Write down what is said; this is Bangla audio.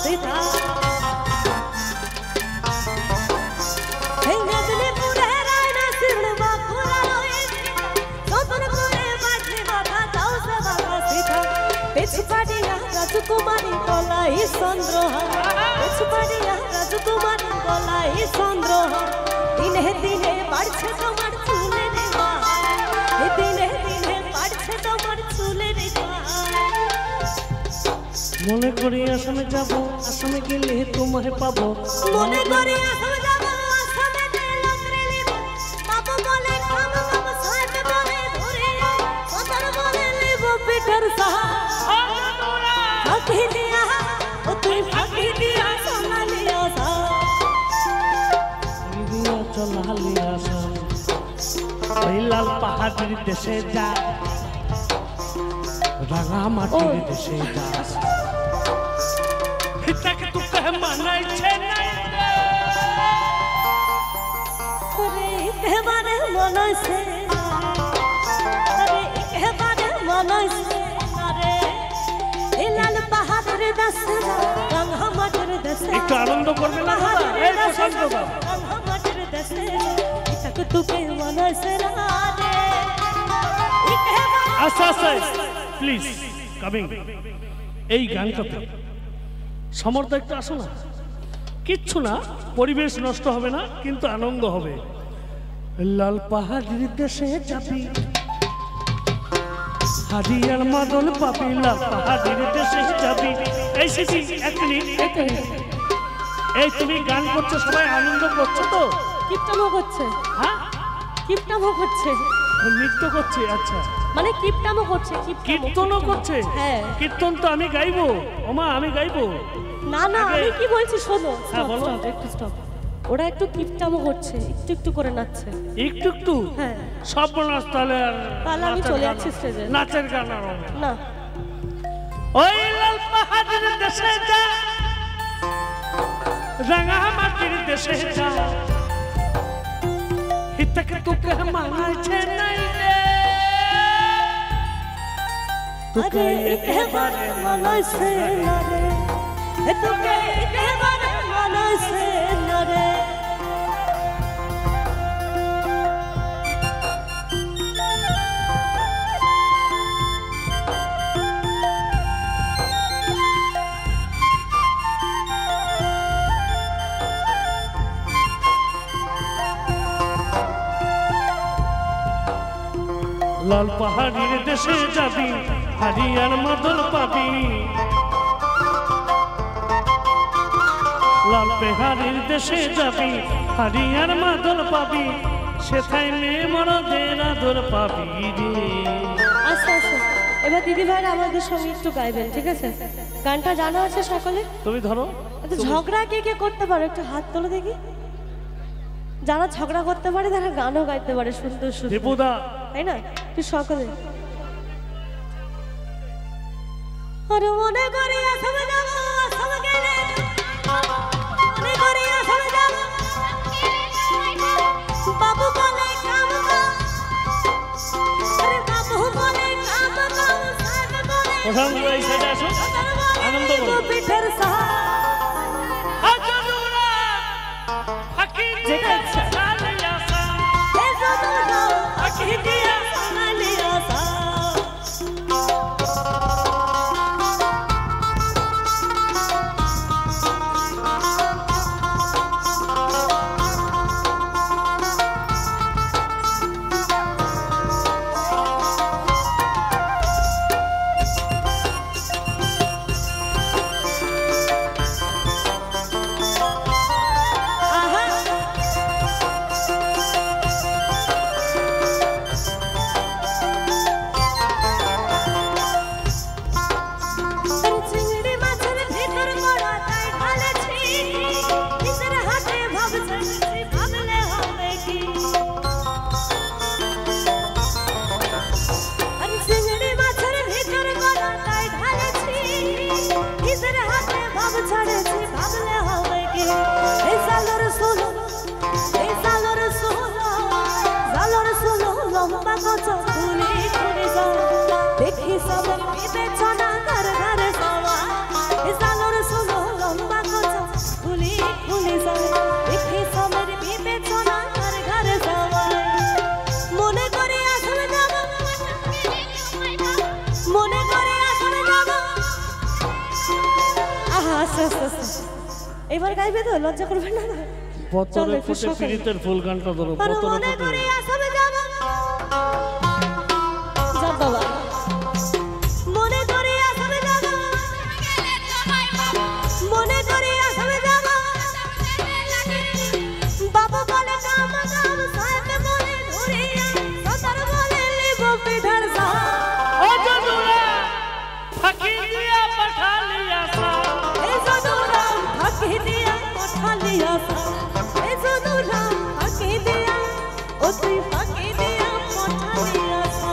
सीधा हे मेदिनीपुरे रायना सिरड़ बापुरा लोए सोतनपुरे बाटली बाधा जाओ से बाधा सीधा पिछपाड़िया राजकुमारी गलाई चंद्रहार पिछपाड़िया राजकुमारी गलाई चंद्रहार दिने दिने बाढ़ছে তোমার চুলের গায় दिने दिने बाढ़ছে তোমার চুলের গায় মনে করি আসামে যাব আসামে গেলে তোমারে পাবো মনে করি আসামে যাব আসামে গেলে নিব বাবু বলে কাম কাম সাথে বলে ধরে সদর বলে নিব পিঠের সাহা ফাঁকি দিয়া ও তুই ফাঁকি দিয়া সোনালিয়া সা দিয়া চলালিয়া আসাম ওই লাল পাহাড়ের দেশে যা রাঙা মাটির দেশে যা হিতাকে তু কহ মানাইছে নাই রে এবারে মনছে রে এবারে মনছে রে এই লাল পাহাড়ের দেশে রাঙা মাটির দেশে একটু আনন্দ করবে না দাদা এই পছন্দ দাও রাঙা মাটির দেশে হিতাকে তু কে মনছে রে আচ্ছা আচ্ছা প্লিজ কামিং এই গানটাতে সমর্থ একটু আসো না কিচ্ছু না পরিবেশ নষ্ট হবে না কিন্তু আনন্দ হবে লাল পাহাড়ের দেশে যাবি হারিয়ার মাদল পাবি লাল পাহাড়ের দেশে যাবি এই সিসি এক মিনিট এই তুমি গান করছো সবাই আনন্দ করছো তো কিপটামো করছে হ্যাঁ কিপটামো করছে নৃত্য করছে আচ্ছা মানে কিপটামো করছে কীর্তনও করছে হ্যাঁ কীর্তন তো আমি গাইবো ওমা আমি গাইবো না না আমি কি বলছি শোনো হ্যাঁ বলো একটু স্টপ ওরা একটু কিপটামো করছে একটু একটু করে নাচছে একটু একটু হ্যাঁ সব নাচ তাহলে আমি চলে যাচ্ছি স্টেজে নাচের গান আর হবে না ওই লাল পাহাড়ের দেশে যা রাঙা মাটির দেশে যা হিতকে তোকে মানাইছে নাই রে আরে একেবারে মনছে না রে তোকে একেবারে মনছে না রে লাল পাহাড়ের দেশে যাবি হারিয়ার মাদল পাবি লাল পাহাড়ের দেশে যাবি হারিয়ার মাদল পাবি সেথায় মেয়ে মরদের আদর পাবি রে আচ্ছা আচ্ছা এবার দিদি ভাইরা আমাদের সঙ্গে একটু গাইবেন ঠিক আছে গানটা জানা আছে সকলে তুমি ধরো আচ্ছা ঝগড়া কে কে করতে পারে একটু হাত তোলো দেখি যারা ঝগড়া করতে পারে তারা গানও গাইতে পারে সুন্দর সুন্দর দেবুদা তাই না তুই সকলে আরে মনে করি আসামে যাব আসামে গেলে মনে করি আসামে যাব বাবু বলে কাম কাম আরে বাবু বলে কাম কাম সাহেব বলে প্রধান এই সাইডে আসো আনন্দ করো পিঠের সাহা আজনুরা ফাকি যেটা ইচ্ছা এই যত দাও আখি দিয়া সোনালিয়া সা এবার গাইবে তো, লজ্জা করবে না? পতরে ফুটে পীড়িতের ফুল গানটা ধরো। মনে করি আসামে যাব বাবা, মনে করি আসামে যাব, মনে করি আসামে যাব, বাবা বলে কাম কাম, সাহেব বলে ধরিয়া, সদর বলে লিব পিঠার সা। ও জনুরা ফাঁকি দিয়া পাঠালিয়া সা, এই জনুরা ফাঁকি দিয়া পাঠালিয়া সা, এই জনুরা ফাঁকি দিয়া, ও তুই ফাঁকি দিয়া পাঠালিয়া সা।